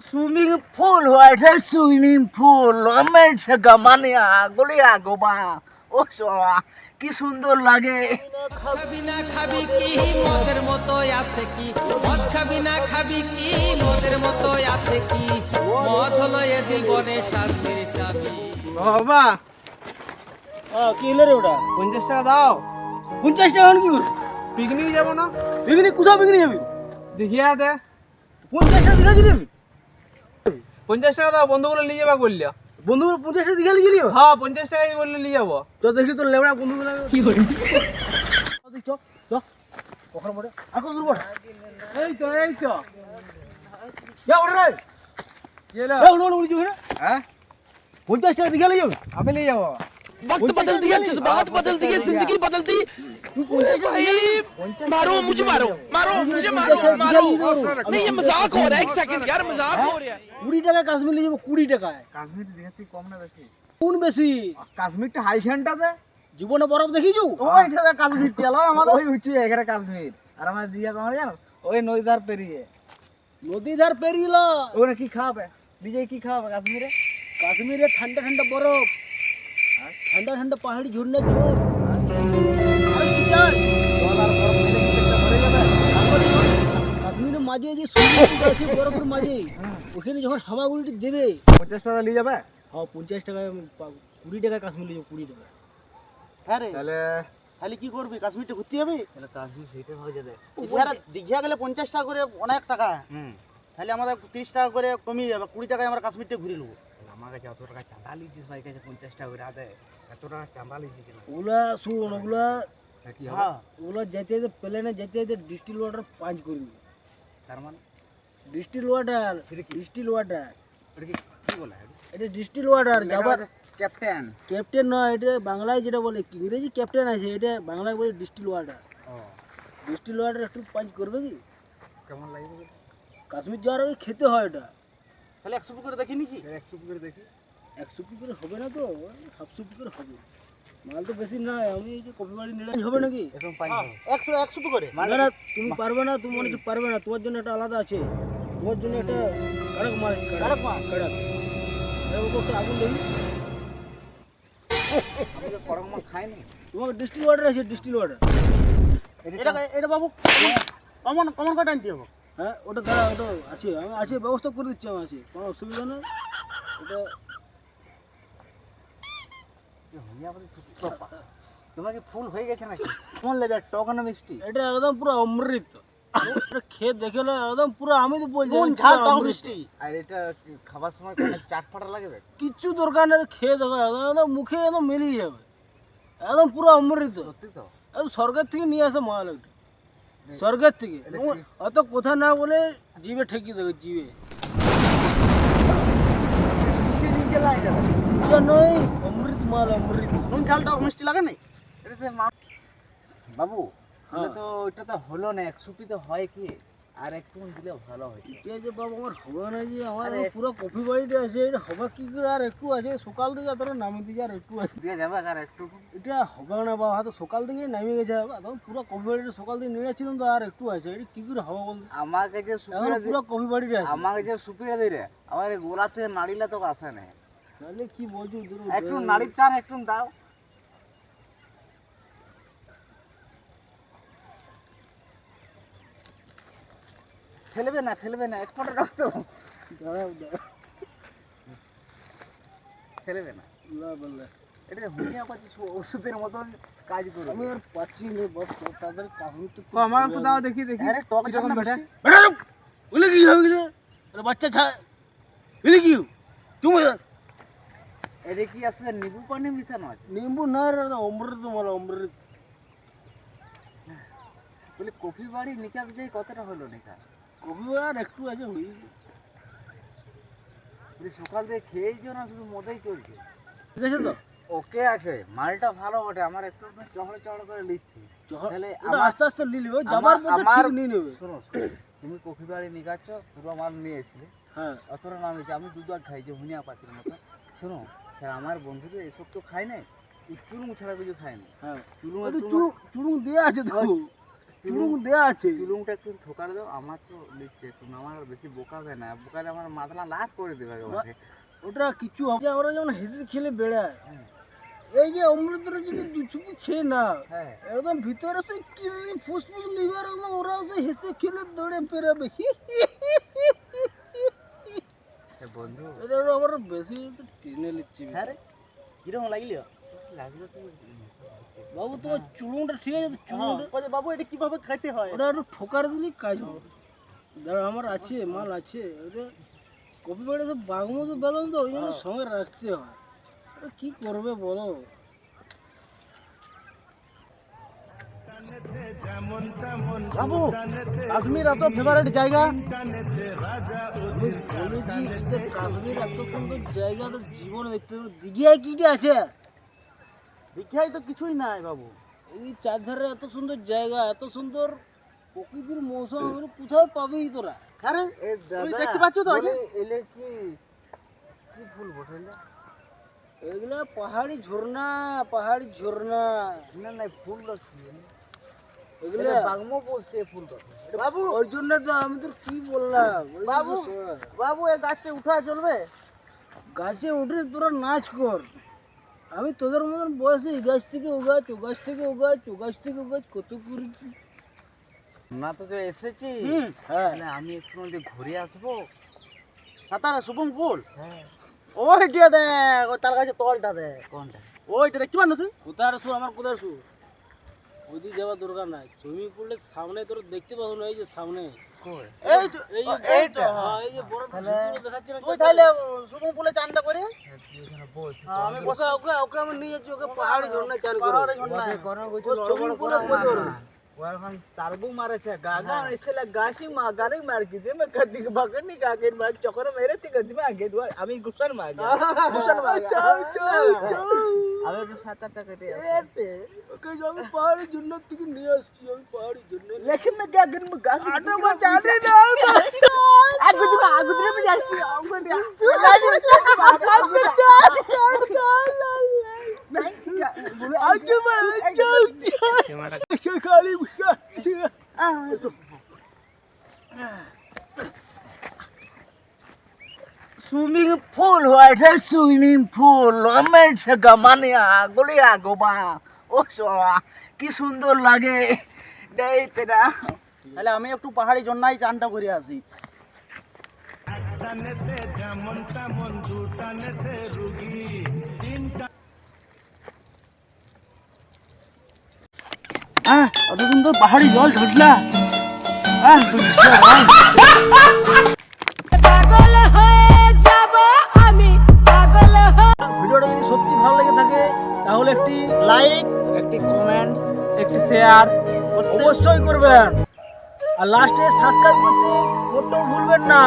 Swimming pool হয়েছে swimming pool আমার গামানে আগলে আগোবা ও সোয়া কি সুন্দর লাগে। খাবি না খাবি কি মদের মতো আছে কি, মদ খাবি না খাবি কি মদের মতো আছে কি, মদ হলো এ জীবনে শান্তির চাবি। বাবা কি হলো রে ওটা? 50 টাকা দাও, 50 টাকা কি করবি? পিকনিক যাবো না? পিকনিক কোথাও পিকনিক যাবি? দেখিয়া দে। 50 টাকা দিঘা যাবি? 50 টাকা দাও, বন্ধুগুলো নিয়ে যাবা করলিয়া। বন্ধু 50 টাকা দিঘা গেলি? হ্যাঁ 50 টাকাই বললে নিয়ে যাবো। তো দেখি তোর লেবড়া বন্ধুগুলো কি করে চ চ ওখানে পড়ে আর কত দূর পড়ে এই তো এই তো যা ওরে রে গেল। এই উড়ো উড়ো উড়ো হ্যাঁ 50 টাকা দিঘা যাবে আমি নিয়ে যাবো। वक्त बदल दिया, जज्बात बदल दिए, जिंदगी बदल दी। भाई मारो मुझे, मारो मारो मुझे, मारो मारो। नहीं ये मजाक हो रहा है, एक सेकंड यार मजाक हो रहा है। 20 টাকা কাশ্মীর নিয়ে যাবো 20 টাকায়। কাশ্মীর দিঘা থেকে কম না বেশি? কোন বেশি? কাশ্মীরটা হাই সেন্টারে জীবনে বরফ দেখিছু? ওইটা কাশ্মীর তেলা আমাদের ওই উঁচু এখানে কাশ্মীর। আর আমার দিঘা কম জানো ওই নদীধার পেরিয়ে। নদী ধার পেরিল ওখানে কি খাবে নিজে কি খাবে কাশ্মীরে? কাশ্মীরে ঠান্ডা ঠান্ডা বরফ, ঠান্ডা ঠান্ডা পাহাড়ি ঝর্ণা জল। আর কি চাই? ডলার বরফ মিলে কি একটা ভরে যাবে? কাশ্মীরের মাঝে যে সমুদ্র আছে বরফের মাঝে, ওখানে যখন হামাগুড়িটি দেবে 50 টাকা নিয়ে যাবে? হ্যাঁ 50 টাকায় আমি 20 টাকায় কাশ্মীর নিয়ে যাবো 20 টাকা। হ্যাঁ রে তাহলে তাহলে কি করবি? কাশ্মীরটা ঘুরতে যাবি? তাহলে কাশ্মীর সেটা হয়ে যাবে। দীঘা গেলে 50 টাকা করে অনেক টাকা, হুম তাহলে আমাদের 30 টাকা করে কমিয়ে যাবে, 20 টাকায় আমরা কাশ্মীরটা ঘুরে নেবো। আমার কাছে অত টাকা চাঁদা লিছিস ভাই, কাছে 50 টাকা করে হাতে এত টাকা চাঁদা লিছিস কেন? ওগুলা শুন, ওগুলা কি হবে? হ্যাঁ ওগুলা যেতে যেতে প্লেনে যেতে যেতে ডিস্টিল ওয়াটার পাঞ্চ করবি। তার মানে ডিস্টিল ওয়াটার, ডিস্টিল ওয়াটার, এটা কি বলে? এটা ডিস্টিল ওয়াটার যাবার ক্যাপ্টেন। ক্যাপ্টেন নয়, এটা বাংলায় যেটা বলে, ইংরেজি ক্যাপ্টেন আছে, এটা বাংলায় বলে ডিস্টিল ওয়াটার। ও ডিস্টিল ওয়াটার একটু পাঞ্চ করবে কি? কেমন লাগবে? কাশ্মীর যাওয়ার আগে খেতে হয় এটা। তাহলে 100 করে দেখিনি কি? 100 করে দেখি। 100 কি করে হবে না তো, 150 কি করে হবে? মাল তো বেশি না, আমি এই যে কফি বাড়ি নিলাম হবে নাকি? এখন পানি হবে। 100 করে না না, তুমি পারবে না, তুমি মনে হচ্ছে পারবে না, তোমার জন্য একটা আলাদা আছে, তোমার জন্য একটা কড়ক মাছ, কড়ক মাছ, কড়ক ওপরে আগুন দেবি। আমি তো কড়ক মাছ খাইনি। তোমার ডিস্টিল ওয়াটার আছে, ডিস্টিল ওয়াটার। এটা এটা বাবু কমন কমন কটা আনতে হবে? হ্যাঁ ওটা দাঁড়া, ওটা আছে, আমি আছে, ব্যবস্থা করে দিচ্ছি, আমি আছে, কোনো অসুবিধা নেই। ওটা তোমাকে ফুল হয়ে গেছে নাকি? কেমন লাগে টক না মিষ্টি? এটা একদম পুরো অমৃত। এটা খেয়ে দেখে না, একদম পুরো, আমি তো বলছি কোন পুরো ঝাল টক অমৃত। মিষ্টি? আর এটা খাবার সময় কোনো চাটফাটা লাগবে? কিচ্ছু দরকার নেই, খেয়ে দেখো, একদম একদম মুখে একদম মিলিয়ে যাবে, একদম পুরো অমৃত। সত্যি তো? একদম স্বর্গের থেকে নিয়ে আসে মাল, একটা স্বর্গের থেকে। এটা কি? অত কথা না বলে জিভে ঠেকিয়ে দেবে, জিভে। এটা নয়, অমৃত মাল, অমৃত। কোন ঝাল টক মিষ্টি লাগে না? এটা সে বাবু হ্যাঁ। তো এটা তো হলো না, 100 পিতে হয় কি? আর একটু দিলে ভালো হয়। এটা যে বাবু আমার হবে না, যে আমার আরে, পুরো কফি বাড়িটা আছে, এটা হবে কি করে? আর একটু আছে, সকাল থেকে তোরা নামিয়ে দিকে আর একটু আছে, দিয়ে যাবে আর একটু। এটা হবে না বাবা, হয়তো সকাল থেকে নামিয়ে গেছে, একদম পুরো কফি বাড়িটা সকাল থেকে নিয়েছিলাম তো, আর একটু আছে, এটা কি করে হবে বলতো? আমাকে যে এখন সুপিটা পুরো কফি বাড়িটা আছে। আমাকে যে সুপিটা দিই রে, আমার এই গোলা থেকে নাড়িলে তো আসে না। তাহলে কি বলছো? একটু নাড়ির টান একটু দাও। ফেলবে না ফেলবে না, এক ফোঁটা রক্ত দাঁড়াও দাঁড়াও, ফেলবে না। না বললে এটা হোমিওপ্যাথি ওষুধের মতন কাজ করবে। আমি আর পাচ্ছি না বস, তাদের কাহিনীটা আমার একটু দাও দেখি দেখি। আরে টক যখন বেটা বলে কি হয়ে গেছে? আরে বাচ্চা ছাড়, বলে কি তুমি? এটা কি আছে নিবু পানি মিশানো আছে? নিম্বু না রে, অমৃত মাল, অমৃত। বলে কফি বাড়ি নিকাল যে কতটা হলো নিকা? কফি আর একটু আছে, হয়ে গেছে। বলে সকাল থেকে খেয়েইছো না শুধু মদেই চলছে? ঠিক আছে তো, ওকে আছে, মালটা ভালো বটে, আমার একটু চড় চড় করে লিখছি। তাহলে ওটা আস্তে আস্তে নিয়ে নেবে, যাবার পথে আমার ঠিক নিয়ে নেবে। শোনো শোনো, তুমি কফি বাড়ি নিকাচ্ছ, পুরো মাল নিয়ে এসেছিলে, হ্যাঁ অতটা নামিয়েছে, আমি দুধ খাই যে হুনিয়া পাতির মতো। শোনো, হ্যাঁ আমার বন্ধুদের এসব তো খায় নাই, এই চুরুং ছাড়া কিছু খায় না। হ্যাঁ, চুরুং চুড়ুং দিয়ে আছে তো। চুলুং দেয়া আছে। চুলুংটা একটু ঠোকার দাও, আমার তো নিচ্ছে তুমি আমার বেশি বোকাবে না, বোকালে আমার মাথা লাট করে দেবে একেবারে। ওটা কিছু হবে না, ওরা যেমন হেসে খেলে বেড়ায়, এই যে অমৃতরা যদি দুচুকি খেয়ে না হ্যাঁ একদম ভিতরে সে কিডনি ফুসফুস লিভার একদম ওরা সে হেসে খেলে দৌড়ে পেরাবে। বন্ধু এটা আমার বেশি টেনে নিচ্ছে। হ্যাঁ রে কিরকম লাগলো? লাগলো তো বাবু তোমার চুলুংটা ঠিক আছে তো? চুলুংটা বাবু এটা কিভাবে খাইতে হয়? ওটা একটু ঠোকার দিলেই কাজ হবে। দাঁড়া আমার আছে, মাল আছে, ওটা কপি পেড়ে সব বাঘমতো বেতন তো ওই জন্য সঙ্গে রাখতে হয়। ওটা কি করবে বলো? বাবু কাশ্মীর এত ফেভারিট জায়গা, আমি বলেছি যে কাশ্মীর এত সুন্দর জায়গা তো জীবনে দেখতে পাবো। দীঘায় কি আছে? দীঘায় তো কিছুই নাই বাবু। এই চারধারে এত সুন্দর জায়গা, এত সুন্দর প্রকৃতির মৌসুম, এগুলো কোথায় পাবি তোরা? আরে দেখতে পাচ্ছ তো এলে কি কি ফুল বসাইলে? এগুলা পাহাড়ি ঝর্ণা, পাহাড়ি ঝর্ণা। না না ফুল এগুলো বাগমো বলছে ফুল বাবু, ওই জন্য তো আমি তোর কি বললাম বাবু। বাবু এই গাছটা উঠা চলবে? গাছে উঠে তোরা নাচ কর, আমি তোদের মতন বয়সে এই গাছ থেকে ও গাছ, ও গাছ থেকে ও গাছ, ও গাছ থেকে ও গাছ কত করেছি না। তো এসেছি হ্যাঁ, আমি একটু মধ্যে ঘুরে আসবো। সাতারা শুভম ফুল হ্যাঁ ওইটা দেখ, ও তার কাছে তলটা দেখ। কোনটা? ওইটা দেখতে পান না তুই? কোথায় শু আমার কোথায় শু, ওইদিকে যাওয়ার দরকার নাই। সুইমিং পুলের সামনে তোর দেখতে পাবো না, এই যে সামনে কই? এই তো এইটা, হ্যাঁ এই যে বড় দেখাচ্ছে না, ওই তাহলে সুইমিং পুলে চানটা করে এখানে বস। আমি বসে ওকে ওকে আমি নিয়ে যাচ্ছি, ওকে পাহাড়ি ঝর্ণায় চান করো। কোনো কিছু ও সুইমিং পুলে ওখান তারবু মারেছে গাগা এসে গাছি মা গানে মার কি দে मैं कदी बगन नहीं गागे मार चक्कर मेरे ते कदी में आगे दुआ আমি গুছান মার গুছান মার চাও চাও চাও। আমি একটু 7-8 টাকা দিয়ে এসে ওকে আমি পাহাড়ি ঝর্ণা থেকে নিয়ে আসছি, আমি পাহাড়ি ঝর্ণা लेकिन मैं गागन में गागे আটা মার জানি না আগে তুমি में যাচ্ছি আমগো দিয়া সুইমিং পুল হয়েছে, সুইমিং পুল আমার গামানে আগলে আগোবা। ও সোয়া কি সুন্দর লাগে দেখতে না। তাহলে আমি একটু পাহাড়ি জন্নাই চানটা করে আসি। অত সুন্দর পাহাড়ি জল ঢুকলা। ভিডিওটা যদি সত্যি ভালো লেগে থাকে তাহলে একটি লাইক, একটি কমেন্ট, একটি শেয়ার অবশ্যই করবেন, আর লাস্টে সাবস্ক্রাইব করতে মোটেও ভুলবেন না।